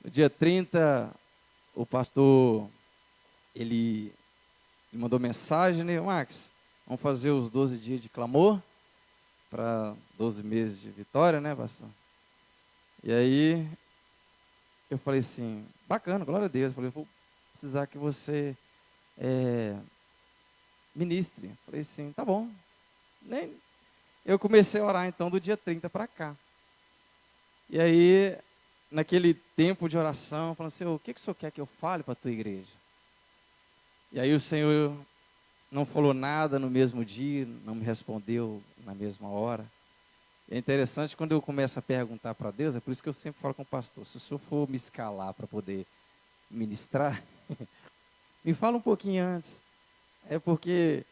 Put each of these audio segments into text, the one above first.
No dia 30, o pastor, ele mandou mensagem, né? Max, vamos fazer os 12 dias de clamor para 12 meses de vitória, né, pastor? E aí, eu falei assim, bacana, glória a Deus. Eu falei, vou precisar que você ministre. Eu falei assim, tá bom. Eu comecei a orar, então, do dia 30 para cá. E aí, naquele tempo de oração, falando assim, o que o senhor quer que eu fale para a tua igreja? E aí o Senhor não falou nada no mesmo dia, não me respondeu na mesma hora. É interessante quando eu começo a perguntar para Deus, é por isso que eu sempre falo com o pastor, se o senhor for me escalar para poder ministrar, me fala um pouquinho antes. É porque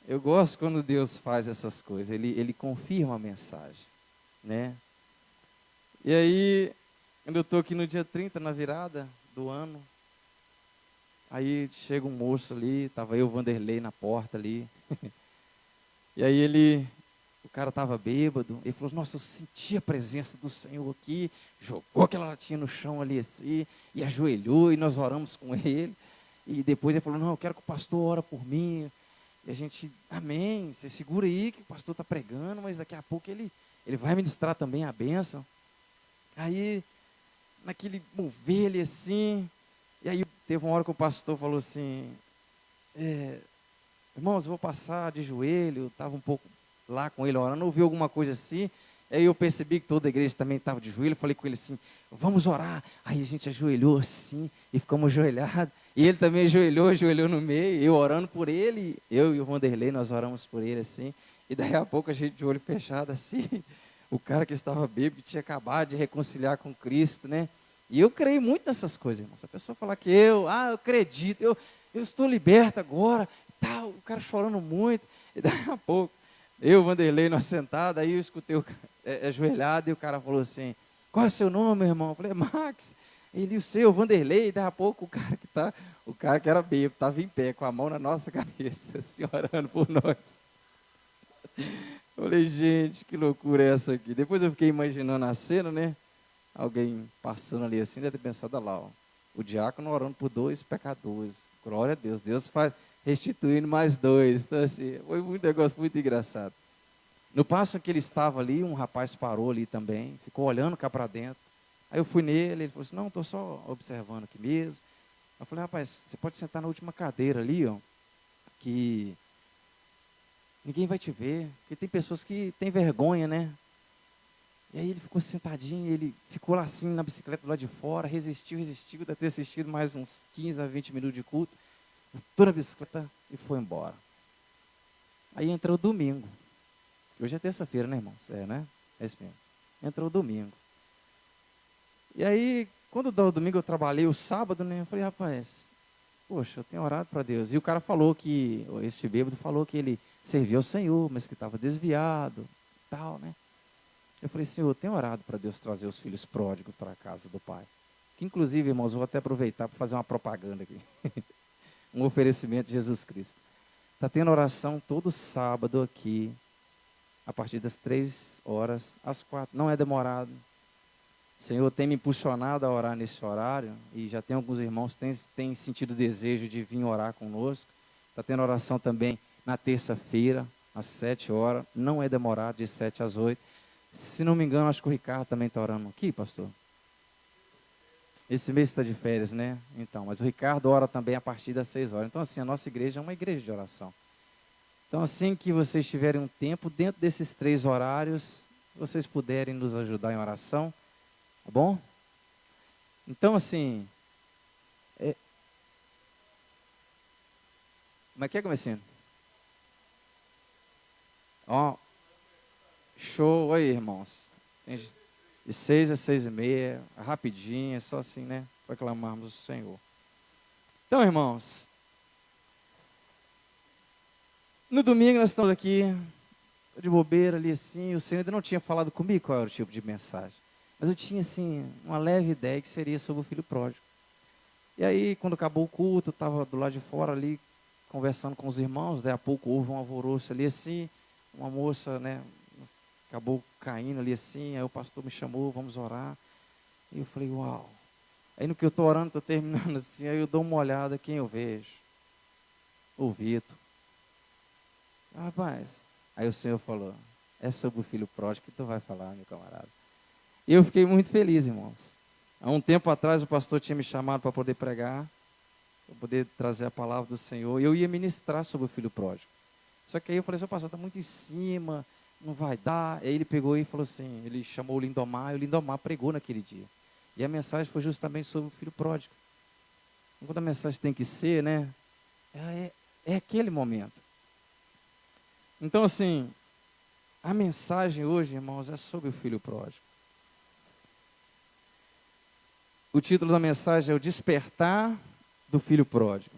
eu gosto quando Deus faz essas coisas, ele confirma a mensagem, né? E aí, quando eu estou aqui no dia 30, na virada do ano, aí chega um moço ali, estava eu, Vanderlei, na porta ali. E aí o cara estava bêbado, ele falou, nossa, eu senti a presença do Senhor aqui, jogou aquela latinha no chão ali assim, e ajoelhou, e nós oramos com ele. E depois ele falou, não, eu quero que o pastor ore por mim. E a gente, amém, você segura aí que o pastor está pregando, mas daqui a pouco ele vai ministrar também a bênção. Aí, naquele mover ele assim, e aí teve uma hora que o pastor falou assim, irmãos, eu vou passar de joelho, estava um pouco lá com ele orando, ouvi alguma coisa assim, aí eu percebi que toda a igreja também estava de joelho, falei com ele assim, vamos orar. Aí a gente ajoelhou assim, e ficamos ajoelhados, e ele também ajoelhou no meio, eu orando por ele, eu e o Vanderlei, nós oramos por ele assim, e daí a pouco a gente de olho fechado assim, o cara que estava bêbado, que tinha acabado de reconciliar com Cristo, né? E eu creio muito nessas coisas, irmão. Se a pessoa falar que eu acredito, eu estou liberto agora, tal, o cara chorando muito, e daí a pouco, eu, Vanderlei, nós sentados, aí eu escutei o ajoelhado, e o cara falou assim, qual é o seu nome, meu irmão? Eu falei, Max. Ele, o seu, Vanderlei, e daí a pouco o cara que era bêbado, estava em pé, com a mão na nossa cabeça, assim, orando por nós. Eu falei, gente, que loucura é essa aqui? Depois eu fiquei imaginando a cena, né? Alguém passando ali assim, deve ter pensado, olha lá, ó, o diácono orando por 2 pecadores. Glória a Deus, Deus faz restituindo mais 2. Então, assim, foi um negócio muito engraçado. No passo que ele estava ali, um rapaz parou ali também, ficou olhando cá para dentro. Aí eu fui nele, ele falou assim, não, estou só observando aqui mesmo. Eu falei, rapaz, você pode sentar na última cadeira ali, ó, que ninguém vai te ver, porque tem pessoas que têm vergonha, né? E aí ele ficou sentadinho, ele ficou lá assim na bicicleta do lado de fora, resistiu, deve ter assistido mais uns 15 a 20 minutos de culto, botou na bicicleta e foi embora. Aí entrou domingo. Hoje é terça-feira, né, irmãos? É, né? É isso mesmo. Entrou domingo. E aí, quando dá o domingo, eu trabalhei o sábado, né? Eu falei, rapaz, poxa, eu tenho orado para Deus. E o cara falou que, esse bêbado falou que ele serviu ao Senhor, mas que estava desviado, tal, né? Eu falei, Senhor, eu tenho orado para Deus trazer os filhos pródigos para a casa do Pai. Que inclusive, irmãos, eu vou até aproveitar para fazer uma propaganda aqui. Um oferecimento de Jesus Cristo. Está tendo oração todo sábado aqui, a partir das 3 horas, às 4. Não é demorado. O Senhor tem me impulsionado a orar nesse horário, e já tem alguns irmãos que têm sentido o desejo de vir orar conosco. Está tendo oração também na terça-feira, às 7 horas. Não é demorado, de 7 às 8. Se não me engano, acho que o Ricardo também está orando aqui, pastor. Esse mês está de férias, né? Então, mas o Ricardo ora também a partir das 6 horas. Então, assim, a nossa igreja é uma igreja de oração. Então, assim que vocês tiverem um tempo, dentro desses 3 horários, vocês puderem nos ajudar em oração, tá bom? Então, assim, como é que é, comecinho? Ó, show aí, irmãos. De 6 a 6h30, rapidinho, é só assim, né? Para clamarmos o Senhor. Então, irmãos, no domingo nós estamos aqui, de bobeira ali assim, o Senhor ainda não tinha falado comigo qual era o tipo de mensagem. Mas eu tinha, assim, uma leve ideia que seria sobre o filho pródigo. E aí, quando acabou o culto, eu estava do lado de fora ali, conversando com os irmãos, daí a pouco houve um alvoroço ali assim, uma moça, né, acabou caindo ali assim, aí o pastor me chamou, vamos orar. E eu falei, uau. Aí no que eu estou orando, estou terminando assim, aí eu dou uma olhada, quem eu vejo? O Vitor. Rapaz, aí o Senhor falou, é sobre o filho pródigo que tu vai falar, meu camarada. E eu fiquei muito feliz, irmãos. Há um tempo atrás o pastor tinha me chamado para poder pregar, para poder trazer a palavra do Senhor, e eu ia ministrar sobre o filho pródigo. Só que aí eu falei, seu pastor, está muito em cima, não vai dar. Aí ele pegou e falou assim, ele chamou o Lindomar, e o Lindomar pregou naquele dia. E a mensagem foi justamente sobre o filho pródigo. Quando a mensagem tem que ser, né? É aquele momento. Então, assim, a mensagem hoje, irmãos, é sobre o filho pródigo. O título da mensagem é o despertar do filho pródigo.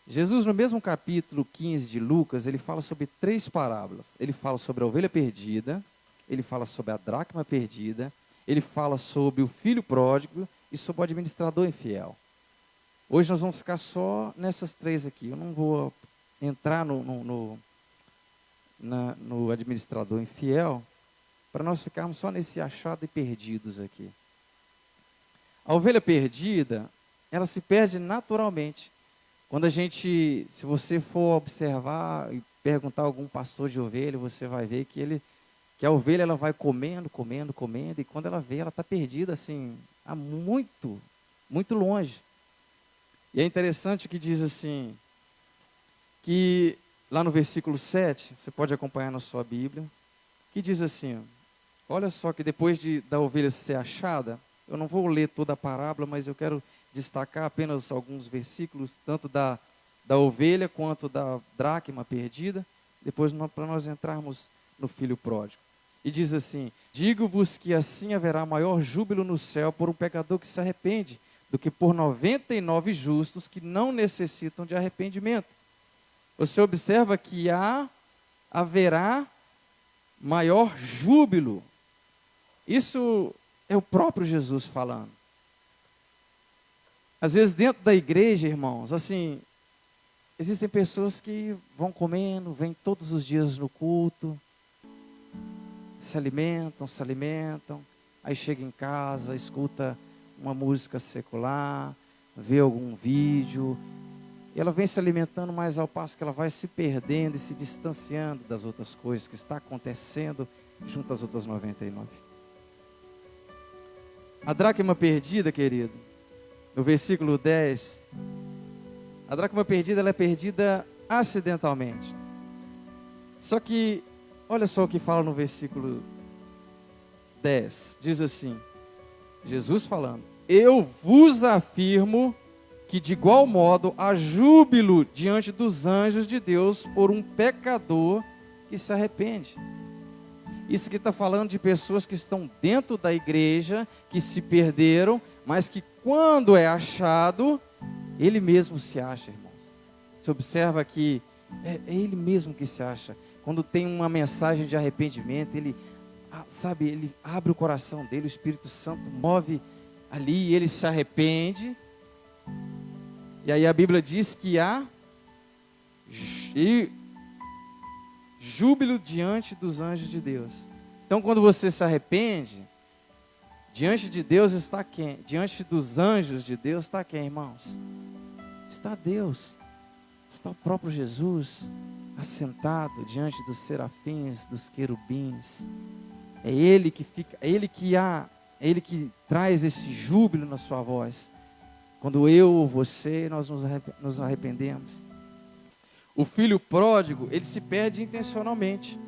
Jesus, no mesmo capítulo 15 de Lucas, ele fala sobre 3 parábolas. Ele fala sobre a ovelha perdida, ele fala sobre a dracma perdida, ele fala sobre o filho pródigo e sobre o administrador infiel. Hoje nós vamos ficar só nessas 3 aqui. Eu não vou entrar no administrador infiel, para nós ficarmos só nesse achado e perdidos aqui. A ovelha perdida, ela se perde naturalmente. Quando a gente, se você for observar e perguntar a algum pastor de ovelha, você vai ver que a ovelha ela vai comendo, e quando ela vê, ela está perdida assim, há muito, muito longe. E é interessante que diz assim, que lá no versículo 7, você pode acompanhar na sua Bíblia, que diz assim, olha só que depois da ovelha ser achada, eu não vou ler toda a parábola, mas eu quero destacar apenas alguns versículos, tanto da ovelha quanto da dracma perdida, depois para nós entrarmos no filho pródigo. E diz assim, digo-vos que assim haverá maior júbilo no céu por um pecador que se arrepende, do que por 99 justos que não necessitam de arrependimento. Você observa que haverá maior júbilo. Isso é o próprio Jesus falando. Às vezes dentro da igreja, irmãos, assim, existem pessoas que vão comendo, vêm todos os dias no culto, se alimentam, aí chega em casa, escuta uma música secular, vê algum vídeo, e ela vem se alimentando, mas ao passo que ela vai se perdendo e se distanciando das outras coisas que está acontecendo junto às outras 99. A dracma perdida, querido, no versículo 10, a dracma perdida, ela é perdida acidentalmente. Só que, olha só o que fala no versículo 10, diz assim, Jesus falando, eu vos afirmo que de igual modo há júbilo diante dos anjos de Deus por um pecador que se arrepende. Isso aqui está falando de pessoas que estão dentro da igreja, que se perderam, mas que quando é achado, ele mesmo se acha, irmãos. Você observa que é ele mesmo que se acha. Quando tem uma mensagem de arrependimento, ele abre o coração dele, o Espírito Santo move ali, ele se arrepende. E aí a Bíblia diz que há júbilo diante dos anjos de Deus. Então quando você se arrepende, diante de Deus está quem? Diante dos anjos de Deus está quem, irmãos? Está Deus, está o próprio Jesus, assentado diante dos serafins, dos querubins. É Ele que fica, é Ele que traz esse júbilo na sua voz. Quando eu ou você, nós nos arrependemos. O filho pródigo, ele se perde intencionalmente.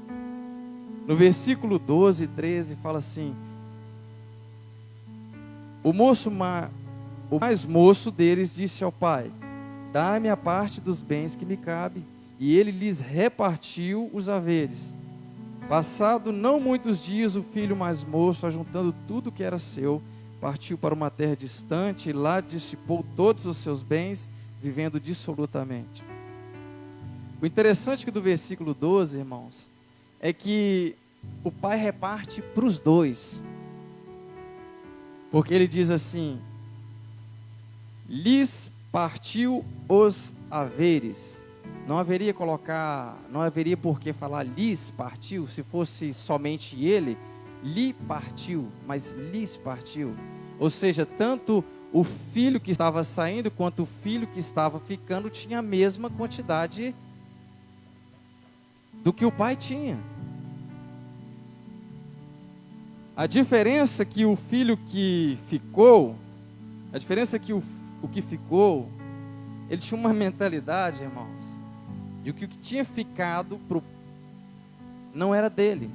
No versículo 12 e 13 fala assim, o mais moço deles disse ao pai, dá-me a parte dos bens que me cabe. E ele lhes repartiu os haveres. Passado não muitos dias, o filho mais moço, ajuntando tudo que era seu, partiu para uma terra distante e lá dissipou todos os seus bens, vivendo dissolutamente. O interessante que do versículo 12, irmãos, é que o pai reparte para os dois. Porque ele diz assim, lhes partiu os haveres. Não haveria por que falar lhes partiu, se fosse somente ele, lhe partiu, mas lhes partiu. Ou seja, tanto o filho que estava saindo quanto o filho que estava ficando tinha a mesma quantidade do que o pai tinha. A diferença que o filho que ficou, o que ficou, ele tinha uma mentalidade, irmãos, de que o que tinha ficado não era dele.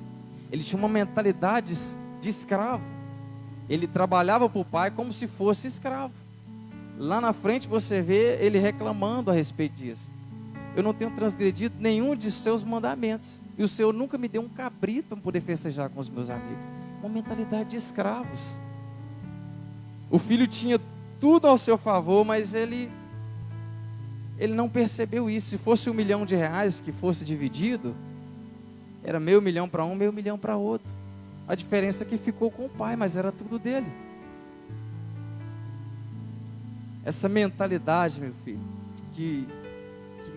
Ele tinha uma mentalidade de escravo. Ele trabalhava para o pai como se fosse escravo. Lá na frente você vê ele reclamando a respeito disso. Eu não tenho transgredido nenhum de seus mandamentos. E o Senhor nunca me deu um cabrito para poder festejar com os meus amigos. Uma mentalidade de escravos. O filho tinha tudo ao seu favor, mas ele não percebeu isso. Se fosse R$1 milhão que fosse dividido, era meio milhão para um, meio milhão para outro. A diferença é que ficou com o pai, mas era tudo dele. Essa mentalidade, meu filho, que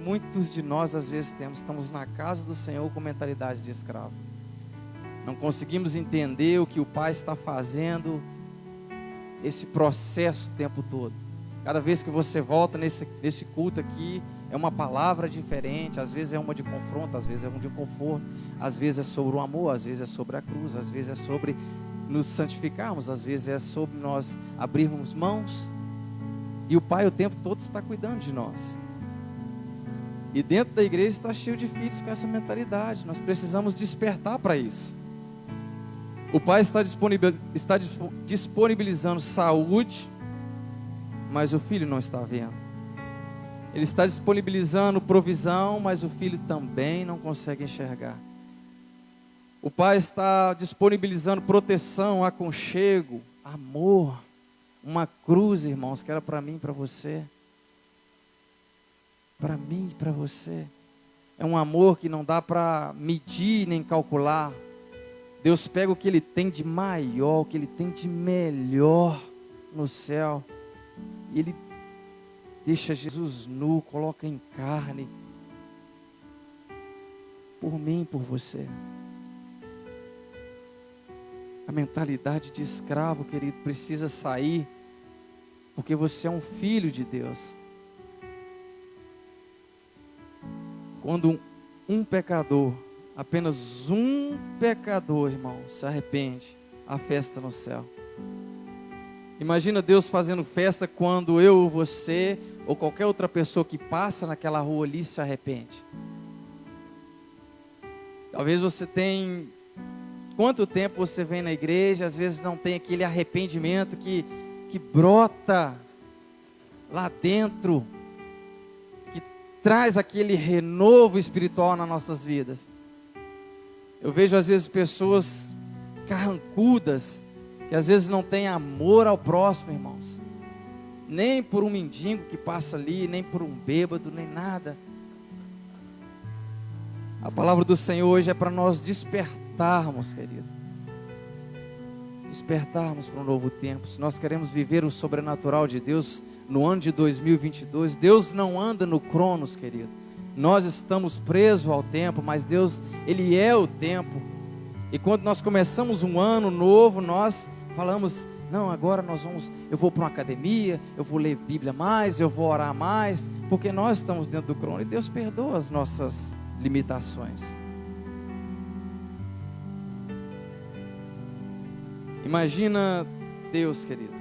muitos de nós às vezes temos, estamos na casa do Senhor com mentalidade de escravo. Não conseguimos entender o que o pai está fazendo, esse processo o tempo todo. Cada vez que você volta nesse culto aqui, é uma palavra diferente, às vezes é uma de confronto, às vezes é uma de conforto, às vezes é sobre o amor, às vezes é sobre a cruz, às vezes é sobre nos santificarmos, às vezes é sobre nós abrirmos mãos. E o Pai o tempo todo está cuidando de nós. E dentro da igreja está cheio de filhos com essa mentalidade. Nós precisamos despertar para isso. O Pai está disponibilizando saúde, mas o filho não está vendo. Ele está disponibilizando provisão, mas o filho também não consegue enxergar. O Pai está disponibilizando proteção, aconchego, amor, uma cruz, irmãos, que era para mim e para você. Para mim e para você. É um amor que não dá para medir nem calcular. Deus pega o que Ele tem de maior, o que Ele tem de melhor no céu, e Ele deixa Jesus nu, coloca em carne, por mim e por você. A mentalidade de escravo, querido, precisa sair, porque você é um filho de Deus. Quando um pecador, apenas um pecador, irmão, se arrepende, há festa no céu. Imagina Deus fazendo festa quando eu, você ou qualquer outra pessoa que passa naquela rua ali se arrepende. Talvez você tenha, quanto tempo você vem na igreja, às vezes não tem aquele arrependimento que brota lá dentro, que traz aquele renovo espiritual nas nossas vidas. Eu vejo às vezes pessoas carrancudas, que às vezes não têm amor ao próximo, irmãos. Nem por um mendigo que passa ali, nem por um bêbado, nem nada. A palavra do Senhor hoje é para nós despertarmos, querido. Despertarmos para um novo tempo. Se nós queremos viver o sobrenatural de Deus no ano de 2022, Deus não anda no Cronos, querido. Nós estamos presos ao tempo, mas Deus, Ele é o tempo. E quando nós começamos um ano novo, nós falamos, não, agora eu vou para uma academia, eu vou ler Bíblia mais, eu vou orar mais, porque nós estamos dentro do Cronos, e Deus perdoa as nossas limitações. Imagina Deus, querido.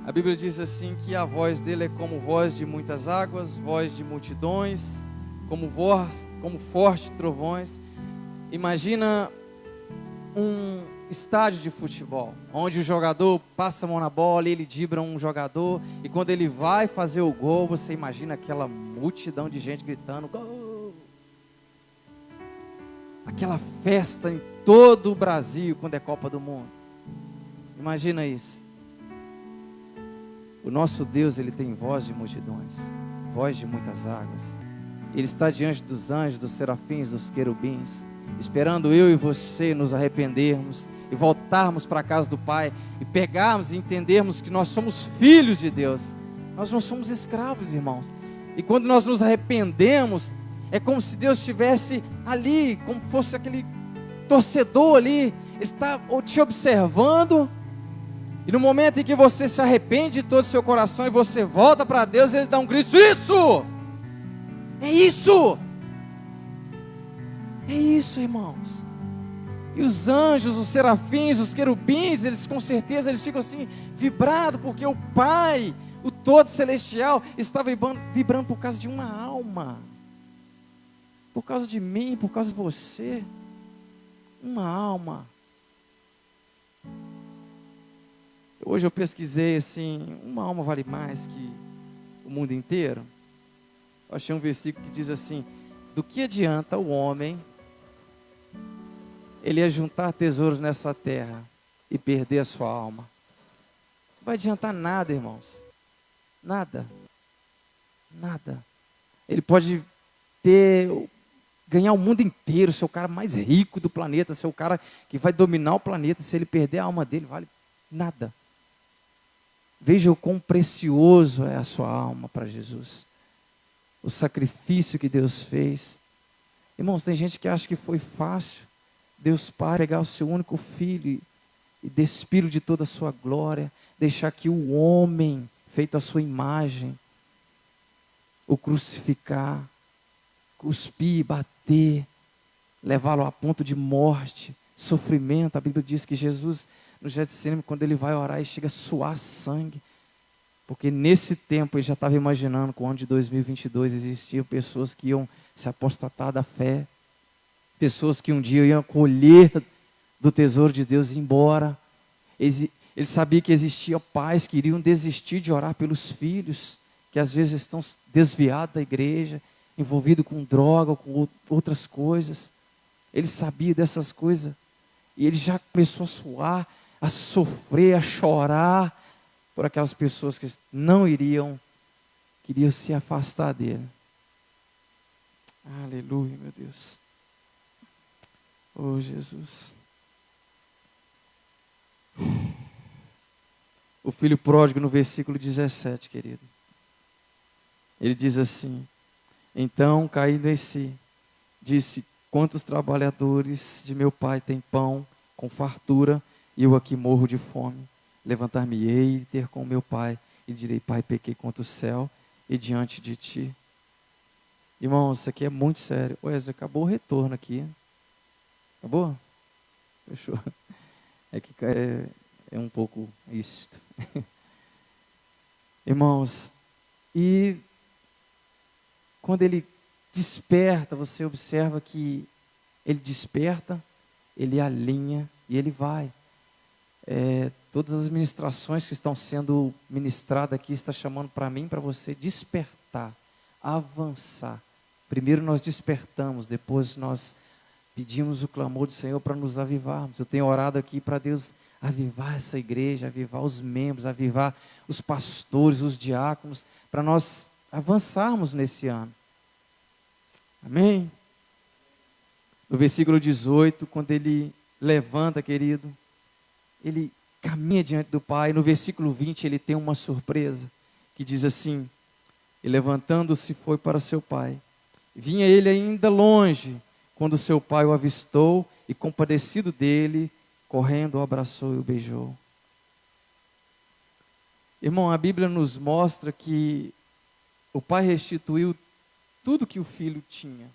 A Bíblia diz assim que a voz dele é como voz de muitas águas, voz de multidões, como fortes trovões. Imagina um estádio de futebol, onde o jogador passa a mão na bola e ele dribla um jogador, e quando ele vai fazer o gol, você imagina aquela multidão de gente gritando, gol! Aquela festa em todo o Brasil, quando é Copa do Mundo. Imagina isso. O nosso Deus, Ele tem voz de multidões, voz de muitas águas. Ele está diante dos anjos, dos serafins, dos querubins, esperando eu e você nos arrependermos e voltarmos para a casa do Pai e pegarmos e entendermos que nós somos filhos de Deus. Nós não somos escravos, irmãos. E quando nós nos arrependemos, é como se Deus estivesse ali, como fosse aquele torcedor ali, está te observando E no momento em que você se arrepende de todo o seu coração e você volta para Deus, Ele dá um grito: isso! É isso! É isso, irmãos. E os anjos, os serafins, os querubins, eles com certeza eles ficam assim, vibrados, porque o Pai, o Todo Celestial, está vibrando por causa de uma alma. Por causa de mim, por causa de você. Uma alma. Hoje eu pesquisei assim, uma alma vale mais que o mundo inteiro. Eu achei um versículo que diz assim: do que adianta o homem ele juntar tesouros nessa terra e perder a sua alma? Não vai adiantar nada, irmãos. Nada. Nada. Ele pode ganhar o mundo inteiro, ser o cara mais rico do planeta, ser o cara que vai dominar o planeta. Se ele perder a alma dele, vale nada. Veja o quão precioso é a sua alma para Jesus. O sacrifício que Deus fez. Irmãos, tem gente que acha que foi fácil Deus Pai pegar o seu único filho e despir-o de toda a sua glória, deixar que o homem, feito à sua imagem, o crucificar, cuspir, bater, levá-lo a ponto de morte, sofrimento. A Bíblia diz que Jesus, no Getsemane, quando ele vai orar, ele chega a suar sangue, porque nesse tempo ele já estava imaginando que no ano de 2022 existiam pessoas que iam se apostatar da fé, pessoas que um dia iam colher do tesouro de Deus e ir embora. Ele sabia que existiam pais que iriam desistir de orar pelos filhos, que às vezes estão desviados da igreja, envolvidos com droga ou com outras coisas. Ele sabia dessas coisas. E ele já começou a suar, a sofrer, a chorar por aquelas pessoas que não queriam se afastar dele. Aleluia, meu Deus. Oh, Jesus. O filho pródigo, no versículo 17, querido. Ele diz assim: então, caindo em si, disse: quantos trabalhadores de meu pai têm pão com fartura, e eu aqui morro de fome? Levantar-me-ei e ter com meu pai, e direi: pai, pequei contra o céu e diante de ti. Irmãos, isso aqui é muito sério. Wesley, acabou o retorno aqui. Acabou? Fechou. É que é um pouco isto. Irmãos, e quando ele desperta, você observa que ele desperta, ele alinha e ele vai. Todas as ministrações que estão sendo ministradas aqui está chamando para mim, para você despertar, avançar. Primeiro nós despertamos, depois nós pedimos o clamor do Senhor para nos avivarmos. Eu tenho orado aqui para Deus avivar essa igreja, avivar os membros, avivar os pastores, os diáconos, para nós avançarmos nesse ano. Amém? No versículo 18, quando ele levanta, querido, ele caminha diante do Pai. No versículo 20, ele tem uma surpresa, que diz assim: e levantando-se foi para seu pai. Vinha ele ainda longe, quando seu pai o avistou, e compadecido dele, correndo, o abraçou e o beijou. Irmão, a Bíblia nos mostra que o pai restituiu tudo que o filho tinha.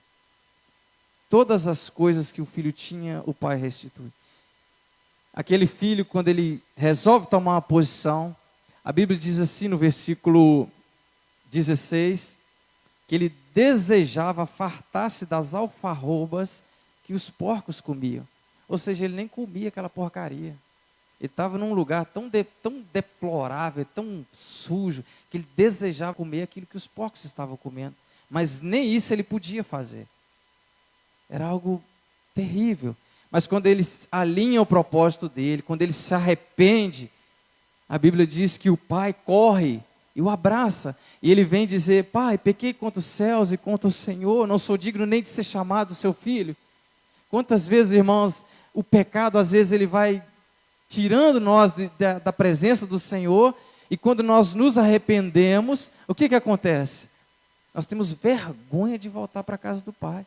Todas as coisas que o filho tinha, o pai restitui. Aquele filho, quando ele resolve tomar uma posição, a Bíblia diz assim no versículo 16, que ele desejava fartar-se das alfarrobas que os porcos comiam. Ou seja, ele nem comia aquela porcaria. Ele estava num lugar tão deplorável, tão sujo, que ele desejava comer aquilo que os porcos estavam comendo. Mas nem isso ele podia fazer. Era algo terrível. Mas quando ele alinha o propósito dele, quando ele se arrepende, a Bíblia diz que o pai corre e o abraça. E ele vem dizer: pai, pequei contra os céus e contra o Senhor, não sou digno nem de ser chamado seu filho. Quantas vezes, irmãos, o pecado às vezes ele vai tirando nós da presença do Senhor, e quando nós nos arrependemos, o que acontece? Nós temos vergonha de voltar para a casa do Pai.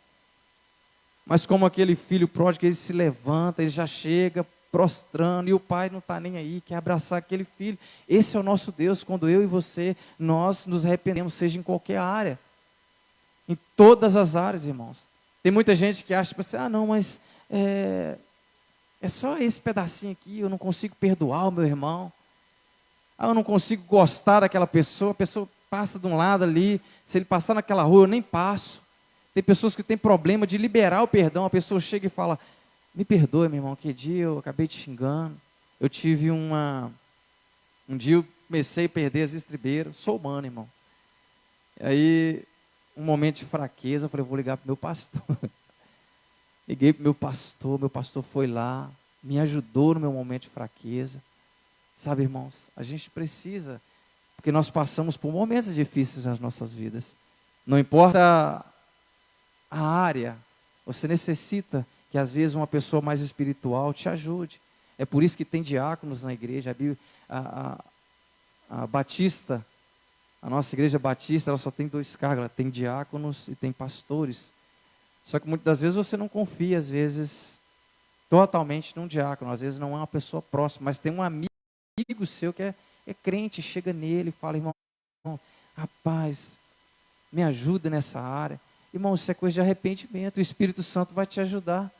Mas como aquele filho pródigo, ele se levanta, ele já chega prostrando, e o pai não está nem aí, quer abraçar aquele filho. Esse é o nosso Deus, quando eu e você, nós nos arrependemos, seja em qualquer área, em todas as áreas, irmãos. Tem muita gente que acha, tipo assim, não, mas é só esse pedacinho aqui, eu não consigo perdoar o meu irmão, eu não consigo gostar daquela pessoa, a pessoa passa de um lado ali, se ele passar naquela rua, eu nem passo. Tem pessoas que têm problema de liberar o perdão, a pessoa chega e fala, me perdoe, meu irmão, que dia eu acabei te xingando, eu tive um dia eu comecei a perder as estribeiras, sou humano, irmãos. Aí, um momento de fraqueza, eu falei, vou ligar para o meu pastor. Liguei para o meu pastor foi lá, me ajudou no meu momento de fraqueza. Sabe, irmãos, a gente precisa, porque nós passamos por momentos difíceis nas nossas vidas. Não importa a área, você necessita que às vezes uma pessoa mais espiritual te ajude. É por isso que tem diáconos na igreja. A Batista, a nossa igreja batista, ela só tem 2 cargos, ela tem diáconos e tem pastores. Só que muitas das vezes você não confia, às vezes, totalmente num diácono, às vezes não é uma pessoa próxima, mas tem um amigo seu que é crente, chega nele e fala, irmão, rapaz, me ajuda nessa área. Irmão, isso é coisa de arrependimento, o Espírito Santo vai te ajudar.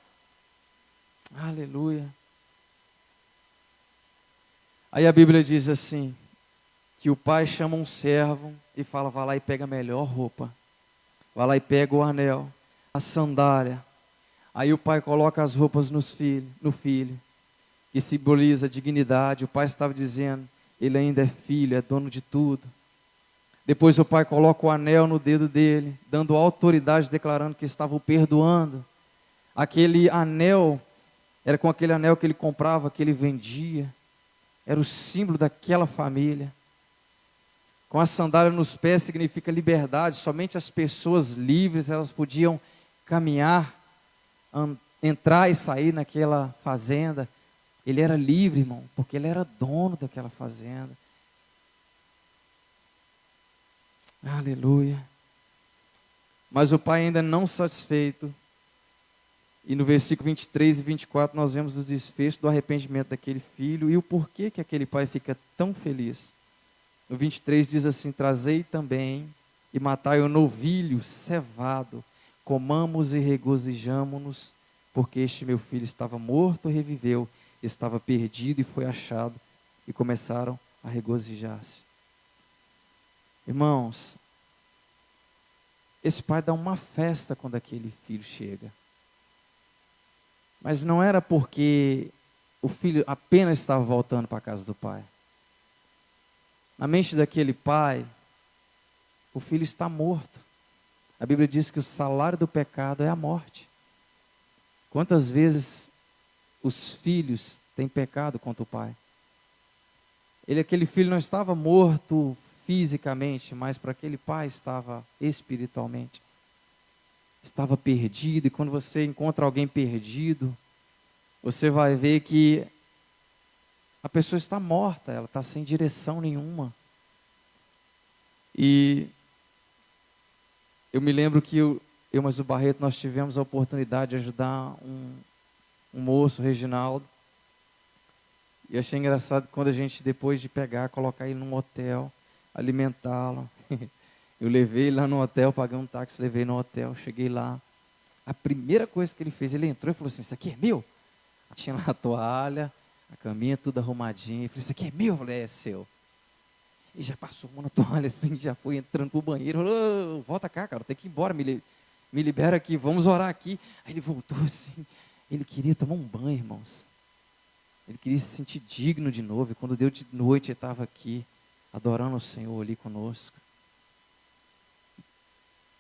Aleluia. Aí a Bíblia diz assim, que o pai chama um servo e fala, vai lá e pega a melhor roupa, vai lá e pega o anel, a sandália. Aí o pai coloca as roupas no filho, que simboliza a dignidade. O pai estava dizendo, ele ainda é filho, é dono de tudo. Depois o pai coloca o anel no dedo dele, dando autoridade, declarando que estava o perdoando. Aquele anel, era com aquele anel que ele comprava, que ele vendia. Era o símbolo daquela família. Com a sandália nos pés significa liberdade. Somente as pessoas livres, elas podiam caminhar, entrar e sair naquela fazenda. Ele era livre, irmão, porque ele era dono daquela fazenda. Aleluia. Mas o pai ainda não satisfeito. E no versículo 23 e 24 nós vemos o desfecho do arrependimento daquele filho e o porquê que aquele pai fica tão feliz. No 23 diz assim, trazei também e matai o novilho cevado, comamos e regozijamo-nos, porque este meu filho estava morto e reviveu, estava perdido e foi achado, e começaram a regozijar-se. Irmãos, esse pai dá uma festa quando aquele filho chega. Mas não era porque o filho apenas estava voltando para a casa do pai. Na mente daquele pai, o filho está morto. A Bíblia diz que o salário do pecado é a morte. Quantas vezes os filhos têm pecado contra o pai? Aquele filho não estava morto fisicamente, mas para aquele pai estava espiritualmente. Estava perdido, e quando você encontra alguém perdido, você vai ver que a pessoa está morta, ela está sem direção nenhuma. E eu me lembro que eu mais o Barreto, nós tivemos a oportunidade de ajudar um moço, Reginaldo. E achei engraçado quando a gente, depois de pegar, colocar ele num hotel, alimentá-lo. Eu levei ele lá no hotel, paguei um táxi, levei no hotel, cheguei lá. A primeira coisa que ele fez, ele entrou e falou assim, isso aqui é meu? Tinha lá a toalha, a caminha tudo arrumadinha. Ele falou, isso aqui é meu? Eu falei, é seu. E já passou uma na toalha assim, já foi entrando pro banheiro. Falou, volta cá, cara, tem que ir embora, me libera aqui, vamos orar aqui. Aí ele voltou assim, ele queria tomar um banho, irmãos. Ele queria se sentir digno de novo. E quando deu de noite, ele estava aqui, adorando o Senhor ali conosco.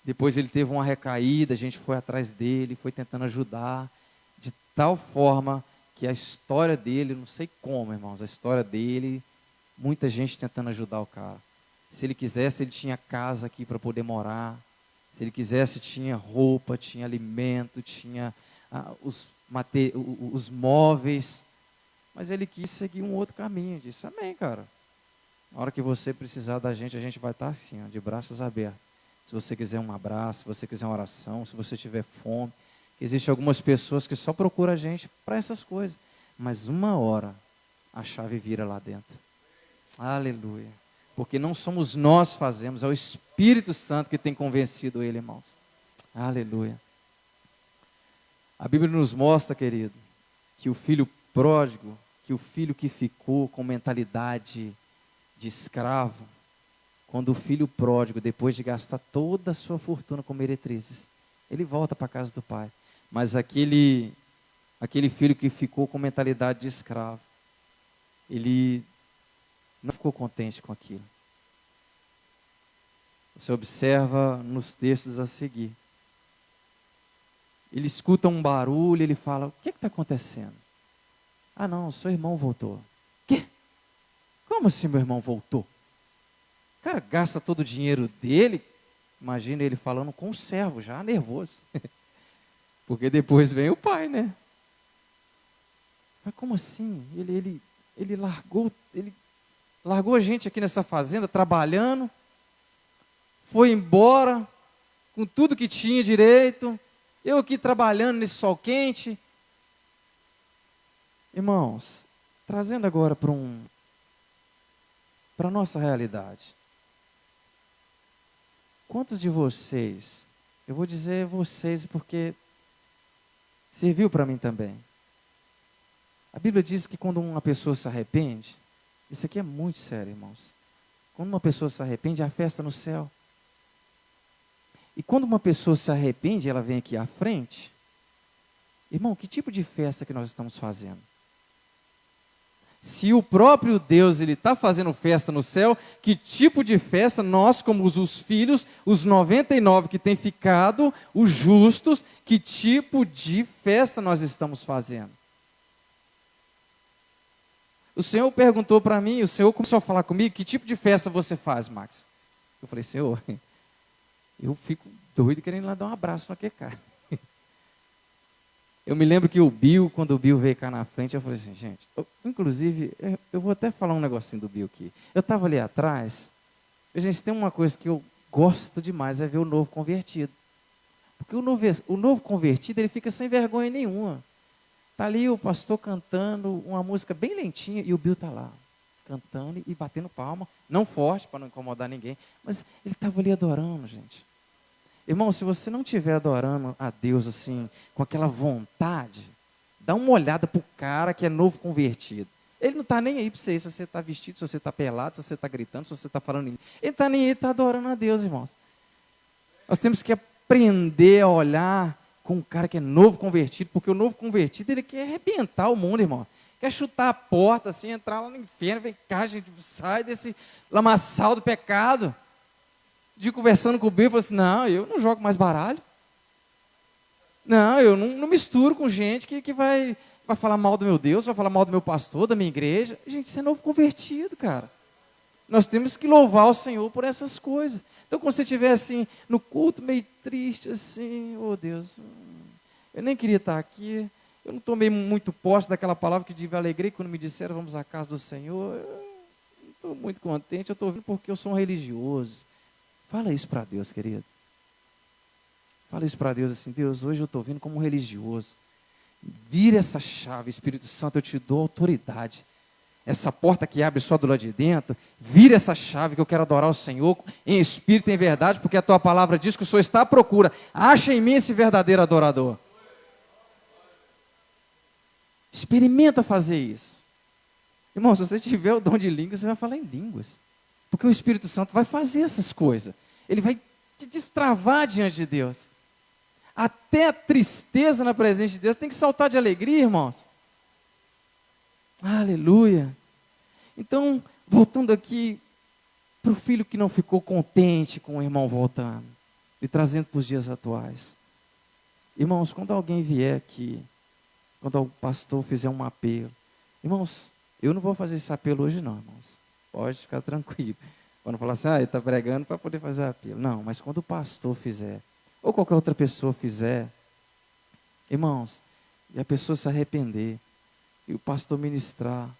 Depois ele teve uma recaída, a gente foi atrás dele, foi tentando ajudar, de tal forma que a história dele, não sei como, irmãos, a história dele, muita gente tentando ajudar o cara. Se ele quisesse, ele tinha casa aqui para poder morar. Se ele quisesse, tinha roupa, tinha alimento, tinha os móveis. Mas ele quis seguir um outro caminho. Disse, amém, cara. Na hora que você precisar da gente, a gente vai estar assim, ó, de braços abertos. Se você quiser um abraço, se você quiser uma oração, se você tiver fome. Existem algumas pessoas que só procuram a gente para essas coisas. mas uma hora a chave vira lá dentro. Aleluia. Porque não somos nós que fazemos, é o Espírito Santo que tem convencido ele, irmãos. Aleluia. A Bíblia nos mostra, querido, que o filho pródigo, que o filho que ficou com mentalidade de escravo, quando o filho pródigo, depois de gastar toda a sua fortuna com meretrizes, ele volta para a casa do pai. Mas aquele filho que ficou com mentalidade de escravo, ele não ficou contente com aquilo. Você observa nos textos a seguir. Ele escuta um barulho, ele fala, o que está acontecendo? Ah não, seu irmão voltou. Quê? Como assim meu irmão voltou? O cara gasta todo o dinheiro dele, imagina ele falando com o servo, já nervoso. Porque depois vem o pai, né? Mas como assim? Ele largou a gente aqui nessa fazenda, trabalhando, foi embora, com tudo que tinha direito, eu aqui trabalhando nesse sol quente. Irmãos, trazendo agora para a nossa realidade. Quantos de vocês, eu vou dizer vocês porque serviu para mim também. A Bíblia diz que quando uma pessoa se arrepende, isso aqui é muito sério, irmãos. Quando uma pessoa se arrepende, há festa no céu. E quando uma pessoa se arrepende, ela vem aqui à frente. Irmão, que tipo de festa que nós estamos fazendo? Se o próprio Deus está fazendo festa no céu, que tipo de festa nós, como os filhos, os 99 que têm ficado, os justos, que tipo de festa nós estamos fazendo? O Senhor perguntou para mim, o Senhor começou a falar comigo, que tipo de festa você faz, Max? Eu falei, Senhor, eu fico doido querendo ir lá dar um abraço naquele cara. Eu me lembro que o Bill, quando o Bill veio cá na frente, eu falei assim, gente, inclusive, eu vou até falar um negocinho do Bill aqui. Eu estava ali atrás, gente, tem uma coisa que eu gosto demais, é ver o novo convertido. Porque o novo convertido, ele fica sem vergonha nenhuma. Está ali o pastor cantando uma música bem lentinha e o Bill está lá, cantando e batendo palma, não forte para não incomodar ninguém, mas ele estava ali adorando, gente. Irmão, se você não estiver adorando a Deus assim, com aquela vontade, dá uma olhada para o cara que é novo convertido. Ele não está nem aí para você, se você está vestido, se você está pelado, se você está gritando, se você está falando. Ele não está nem aí, está adorando a Deus, irmãos. Nós temos que aprender a olhar com um cara que é novo convertido, porque o novo convertido, ele quer arrebentar o mundo, irmão. Quer chutar a porta, assim, entrar lá no inferno, vem cá, gente, sai desse lamaçal do pecado. De conversando com o Bill, eu falei assim, não, eu não jogo mais baralho. Não, eu não misturo com gente que vai falar mal do meu Deus, vai falar mal do meu pastor, da minha igreja. Gente, isso é novo convertido, cara. Nós temos que louvar o Senhor por essas coisas. Então, quando você estiver assim, no culto, meio triste, assim, oh Deus, eu nem queria estar aqui, eu não tomei muito posse daquela palavra que tive alegria quando me disseram, vamos à casa do Senhor. Eu não estou muito contente, eu estou vindo porque eu sou um religioso. Fala isso para Deus, querido. Fala isso para Deus assim, Deus, hoje eu estou vindo como um religioso. Vira essa chave, Espírito Santo, eu te dou autoridade. Essa porta que abre só do lado de dentro, vira essa chave que eu quero adorar o Senhor em espírito e em verdade, porque a tua palavra diz que o Senhor está à procura. Acha em mim esse verdadeiro adorador. Experimenta fazer isso. Irmão, se você tiver o dom de línguas, você vai falar em línguas. Porque o Espírito Santo vai fazer essas coisas. Ele vai te destravar diante de Deus. Até a tristeza na presença de Deus tem que saltar de alegria, irmãos. Aleluia. Então, voltando aqui para o filho que não ficou contente com o irmão voltando. E trazendo para os dias atuais. Irmãos, quando alguém vier aqui, quando o pastor fizer um apelo. Irmãos, eu não vou fazer esse apelo hoje não, irmãos. Pode ficar tranquilo. Quando falar assim, ele está pregando para poder fazer apelo. Não, mas quando o pastor fizer, ou qualquer outra pessoa fizer, irmãos, e a pessoa se arrepender, e o pastor ministrar,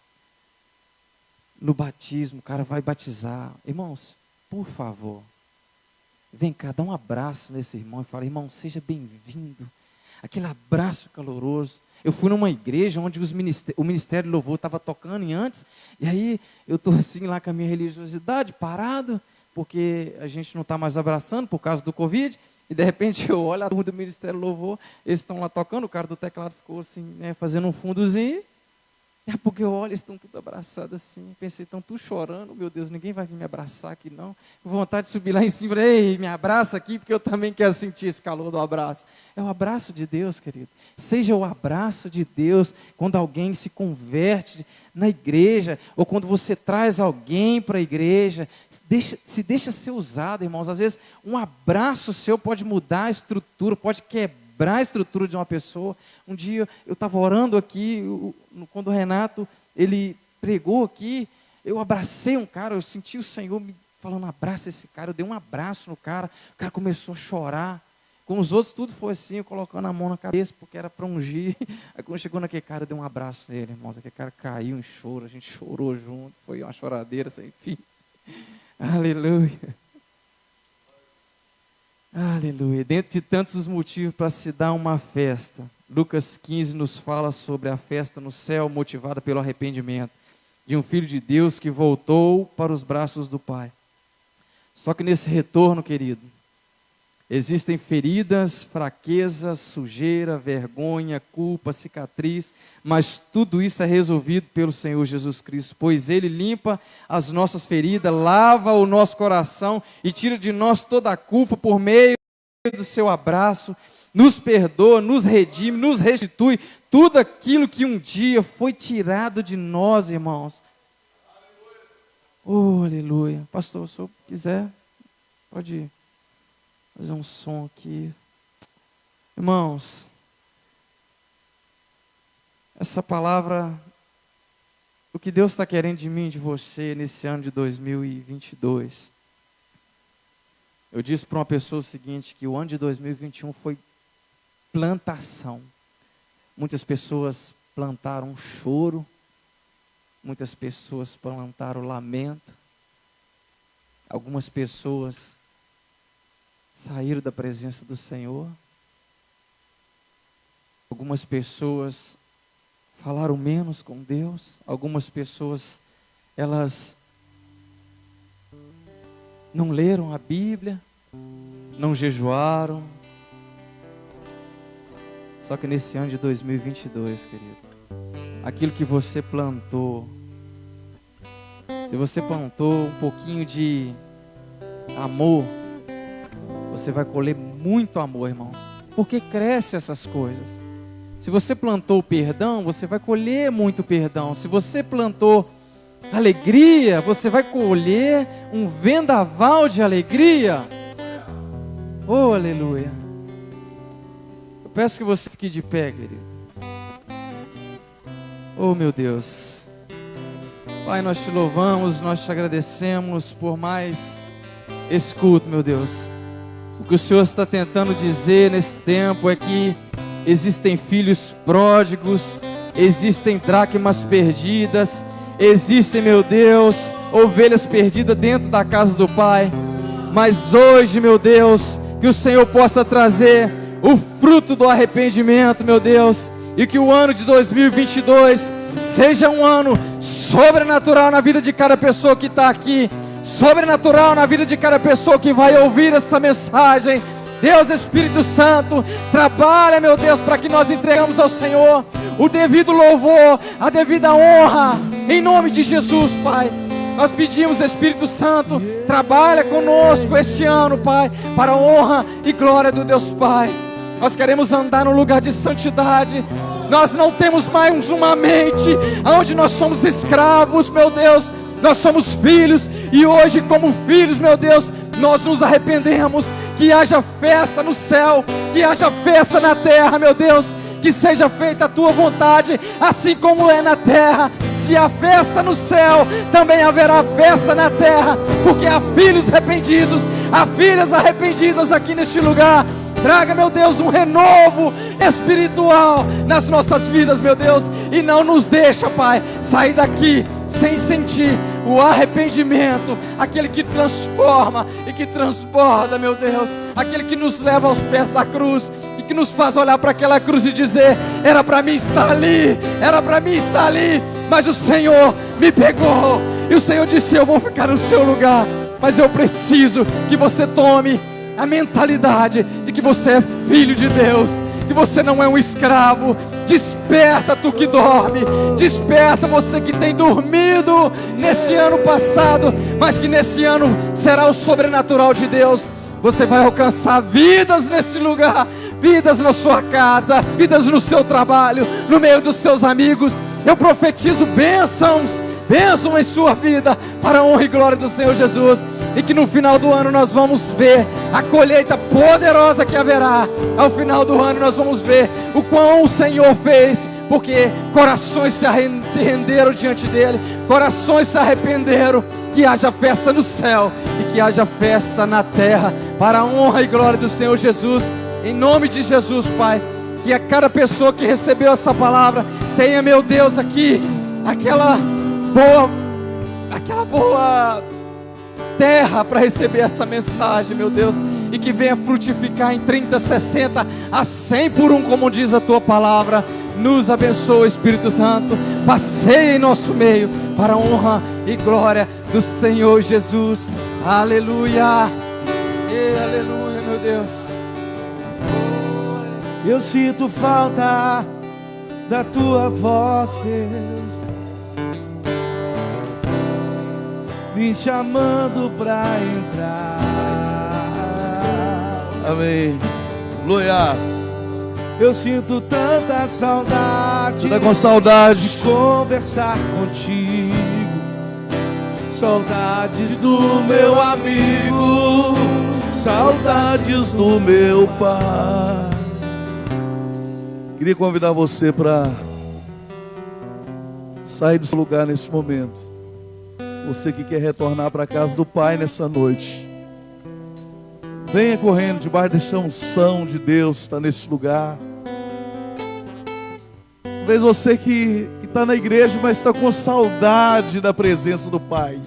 no batismo, o cara vai batizar. Irmãos, por favor, vem cá, dá um abraço nesse irmão e fala, irmão, seja bem-vindo aquele abraço caloroso. Eu fui numa igreja onde o Ministério de Louvor estava tocando em antes, e aí eu estou assim lá com a minha religiosidade, parado, porque a gente não está mais abraçando por causa do Covid, e de repente eu olho a turma do Ministério de Louvor, eles estão lá tocando, o cara do teclado ficou assim, né, fazendo um fundozinho, é porque eu olho, eles estão tudo abraçados assim, pensei, estão tudo chorando, meu Deus, ninguém vai vir me abraçar aqui não, vontade de subir lá em cima, ei, me abraça aqui, porque eu também quero sentir esse calor do abraço. É o abraço de Deus, querido, seja o abraço de Deus, quando alguém se converte na igreja, ou quando você traz alguém para a igreja, se deixa ser usado, irmãos, às vezes um abraço seu pode mudar a estrutura, pode quebrar a estrutura de uma pessoa. Um dia eu estava orando aqui, quando o Renato, ele pregou aqui, eu abracei um cara, eu senti o Senhor me falando, abraça esse cara, eu dei um abraço no cara, o cara começou a chorar, com os outros tudo foi assim, eu colocando a mão na cabeça, porque era para ungir, aí quando chegou naquele cara, eu dei um abraço nele, irmãos, aquele cara caiu em choro, a gente chorou junto, foi uma choradeira sem fim, aleluia. Aleluia. Dentro de tantos os motivos para se dar uma festa, Lucas 15 nos fala sobre a festa no céu motivada pelo arrependimento de um filho de Deus que voltou para os braços do Pai. Só que nesse retorno, querido, existem feridas, fraquezas, sujeira, vergonha, culpa, cicatriz, mas tudo isso é resolvido pelo Senhor Jesus Cristo, pois Ele limpa as nossas feridas, lava o nosso coração e tira de nós toda a culpa por meio do seu abraço, nos perdoa, nos redime, nos restitui tudo aquilo que um dia foi tirado de nós, irmãos. Oh, aleluia. Pastor, se eu quiser, pode ir. Fazer um som aqui. Irmãos, essa palavra, o que Deus está querendo de mim e de você nesse ano de 2022. Eu disse para uma pessoa o seguinte, que o ano de 2021 foi plantação. Muitas pessoas plantaram choro, muitas pessoas plantaram lamento, algumas pessoas saíram da presença do Senhor. Algumas pessoas falaram menos com Deus. Algumas pessoas, elas não leram a Bíblia, não jejuaram. Só que nesse ano de 2022, querido, aquilo que você plantou, se você plantou um pouquinho de amor, você vai colher muito amor, irmãos, porque cresce essas coisas. Se você plantou perdão, você vai colher muito perdão. Se você plantou alegria, você vai colher um vendaval de alegria. Oh, aleluia. Eu peço que você fique de pé, querido. Oh, meu Deus. Pai, nós te louvamos, nós te agradecemos por mais esse culto, meu Deus. O que o Senhor está tentando dizer nesse tempo é que existem filhos pródigos, existem dracmas perdidas, existem, meu Deus, ovelhas perdidas dentro da casa do Pai. Mas hoje, meu Deus, que o Senhor possa trazer o fruto do arrependimento, meu Deus, e que o ano de 2022 seja um ano sobrenatural na vida de cada pessoa que está aqui, sobrenatural na vida de cada pessoa que vai ouvir essa mensagem. Deus, Espírito Santo, trabalha, meu Deus, para que nós entregamos ao Senhor o devido louvor, a devida honra, em nome de Jesus, Pai. Nós pedimos, Espírito Santo, trabalha conosco este ano, Pai, para a honra e glória do Deus Pai. Nós queremos andar no lugar de santidade. Nós não temos mais uma mente onde nós somos escravos, meu Deus. Nós somos filhos e hoje, como filhos, meu Deus, nós nos arrependemos. Que haja festa no céu, que haja festa na terra, meu Deus. Que seja feita a tua vontade, assim como é na terra. Se há festa no céu, também haverá festa na terra, porque há filhos arrependidos, há filhas arrependidas aqui neste lugar. Traga, meu Deus, um renovo espiritual nas nossas vidas, meu Deus, e não nos deixa, Pai, sair daqui sem sentir o arrependimento, aquele que transforma e que transborda, meu Deus, aquele que nos leva aos pés da cruz e que nos faz olhar para aquela cruz e dizer: era para mim estar ali, era para mim estar ali, mas o Senhor me pegou. E o Senhor disse: eu vou ficar no seu lugar, mas eu preciso que você tome a mentalidade de que você é filho de Deus, que você não é um escravo. Desperta, tu que dorme, desperta, você que tem dormido nesse ano passado, mas que nesse ano será o sobrenatural de Deus. Você vai alcançar vidas nesse lugar, vidas na sua casa, vidas no seu trabalho, no meio dos seus amigos. Eu profetizo bênçãos em sua vida, para a honra e glória do Senhor Jesus. E que no final do ano nós vamos ver a colheita poderosa que haverá. Ao final do ano nós vamos ver o quão o Senhor fez, porque corações se renderam diante dele, corações se arrependeram. Que haja festa no céu e que haja festa na terra, para a honra e glória do Senhor Jesus. Em nome de Jesus, Pai, que a cada pessoa que recebeu essa palavra tenha, meu Deus, aqui aquela boa terra para receber essa mensagem, meu Deus, e que venha frutificar em 30, 60, a 100 por um, como diz a tua palavra. Nos abençoa, Espírito Santo, passeie em nosso meio, para a honra e glória do Senhor Jesus. Aleluia, aleluia, meu Deus. Eu sinto falta da tua voz, Deus, me chamando pra entrar. Amém. Aleluia. Eu sinto tanta saudade. Você está com saudade de conversar contigo, saudades do meu amigo, saudades do meu Pai. Queria convidar você para sair do seu lugar neste momento. Você que quer retornar para a casa do Pai nessa noite, venha correndo debaixo desta unção de Deus, está neste lugar. Talvez você que está na igreja, mas está com saudade da presença do Pai,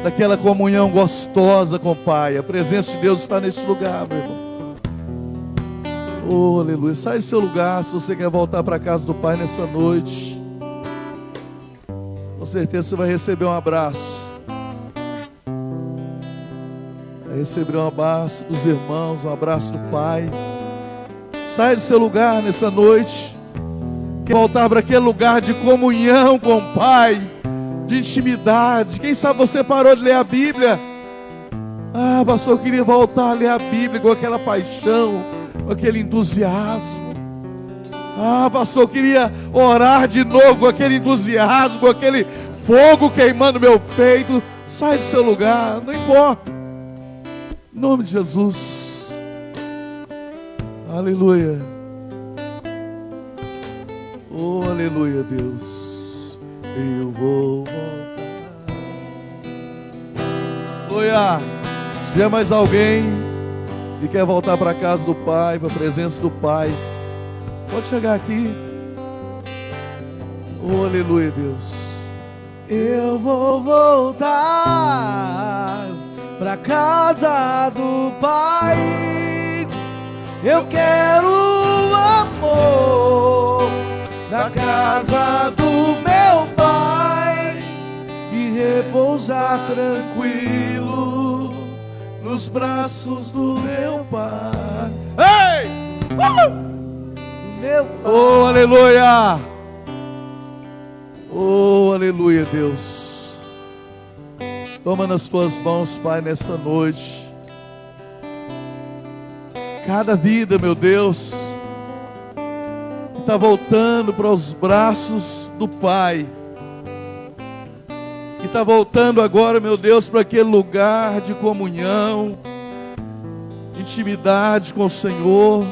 daquela comunhão gostosa com o Pai. A presença de Deus está neste lugar, meu irmão. Oh, aleluia. Sai do seu lugar se você quer voltar para a casa do Pai nessa noite. Com certeza você vai receber um abraço. Vai receber um abraço dos irmãos, um abraço do Pai. Sai do seu lugar nessa noite. Quer voltar para aquele lugar de comunhão com o Pai, de intimidade. Quem sabe você parou de ler a Bíblia. Ah, pastor, eu queria voltar a ler a Bíblia com aquela paixão, com aquele entusiasmo. Ah, pastor, eu queria orar de novo com aquele entusiasmo, com aquele fogo queimando meu peito. Sai do seu lugar, não importa. Em nome de Jesus. Aleluia. Oh, aleluia, Deus. Eu vou voltar. Aleluia. Se tiver mais alguém que quer voltar para a casa do Pai, para a presença do Pai, pode chegar aqui. Oh, aleluia, Deus. Eu vou voltar pra casa do Pai. Eu quero o amor da casa do meu Pai e repousar tranquilo nos braços do meu Pai. Ei! Meu Pai. Oh, aleluia! Oh, aleluia, Deus. Toma nas tuas mãos, Pai, nesta noite. Cada vida, meu Deus, que está voltando para os braços do Pai, que está voltando agora, meu Deus, para aquele lugar de comunhão, intimidade com o Senhor,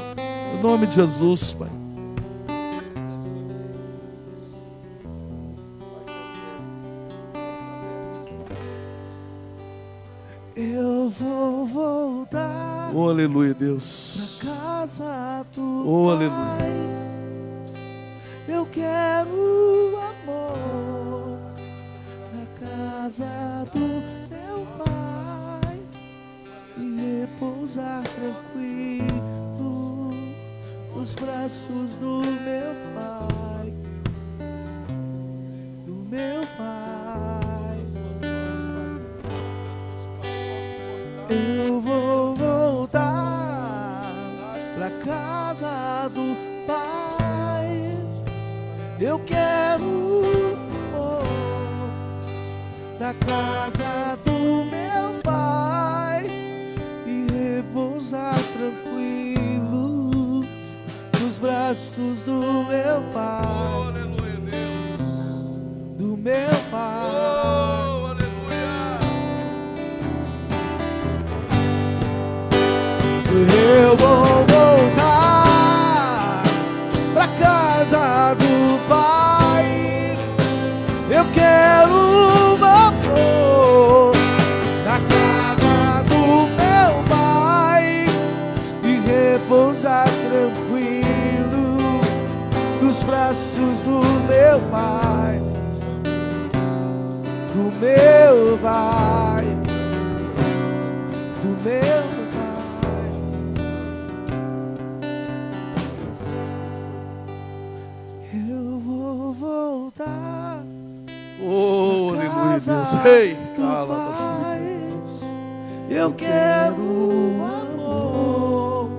em nome de Jesus, Pai. Eu vou voltar. Oh, aleluia, Deus. Pra casa do Oh, Pai. aleluia. Eu quero amor na casa do meu Pai e repousar tranquilo nos braços do meu Pai, do meu Pai. Eu vou voltar pra casa do Pai. Eu quero da casa do meu Pai e repousar tranquilo nos braços do meu Pai, do meu Pai. Eu vou voltar pra casa do Pai. Eu quero amor na casa do meu Pai e repousar tranquilo nos braços do meu Pai, do meu Pai, do meu Pai. Eu vou voltar. Oh, aleluia, Deus. Ei, eu quero amor.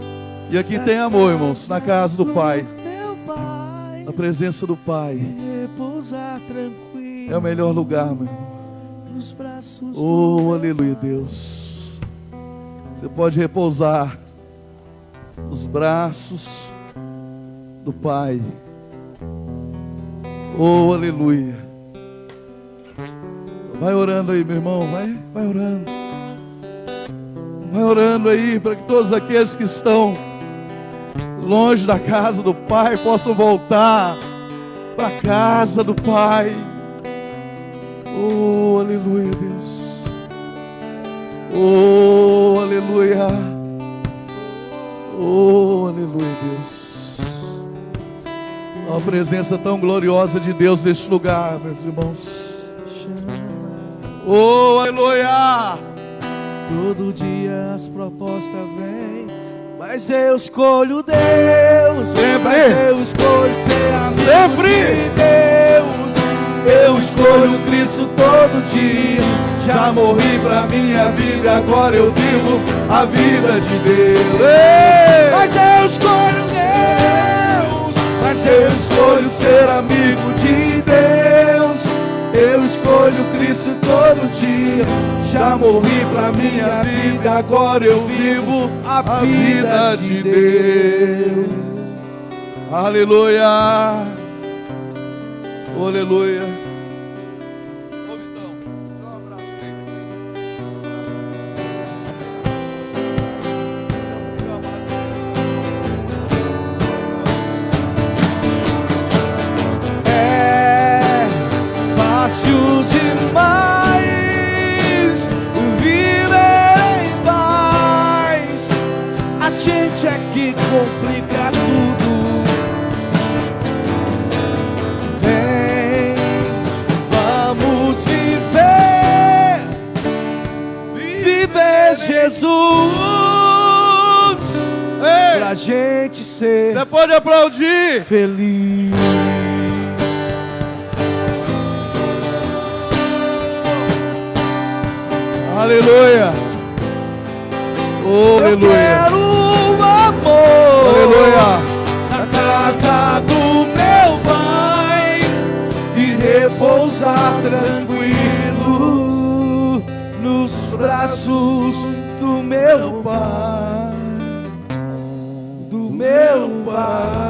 E aqui tem amor, irmãos, na casa do Pai, na presença do Pai. É o melhor lugar, meu irmão. Oh, aleluia, Deus. Você pode repousar nos braços do Pai. Oh, aleluia. Vai orando aí, meu irmão, vai orando. Vai orando aí para que todos aqueles que estão longe da casa do Pai possam voltar para a casa do Pai. Oh, aleluia, Deus. Oh, aleluia. Oh, aleluia, Deus. Uma presença tão gloriosa de Deus neste lugar, meus irmãos. Oh, aleluia! Todo dia as propostas vêm, mas eu escolho Deus. Sempre! Mas eu escolho ser amigo Sempre! de Deus. Eu escolho Cristo todo dia. Já morri pra minha vida, agora eu vivo a vida de Deus. Ei! Mas eu escolho Deus. Mas eu escolho ser amigo de Deus. Eu escolho Cristo todo dia. Já morri pra minha vida, agora eu vivo a vida de Deus. Aleluia. Aleluia. Fácil demais viver em paz. A gente é que complica tudo. Vem, vamos viver, viver Jesus. Ei, pra gente ser você pode aplaudir. feliz. Aleluia. Oh, Eu aleluia. quero amor. Aleluia. Na casa do meu Pai e repousar tranquilo nos braços do meu Pai, do meu Pai.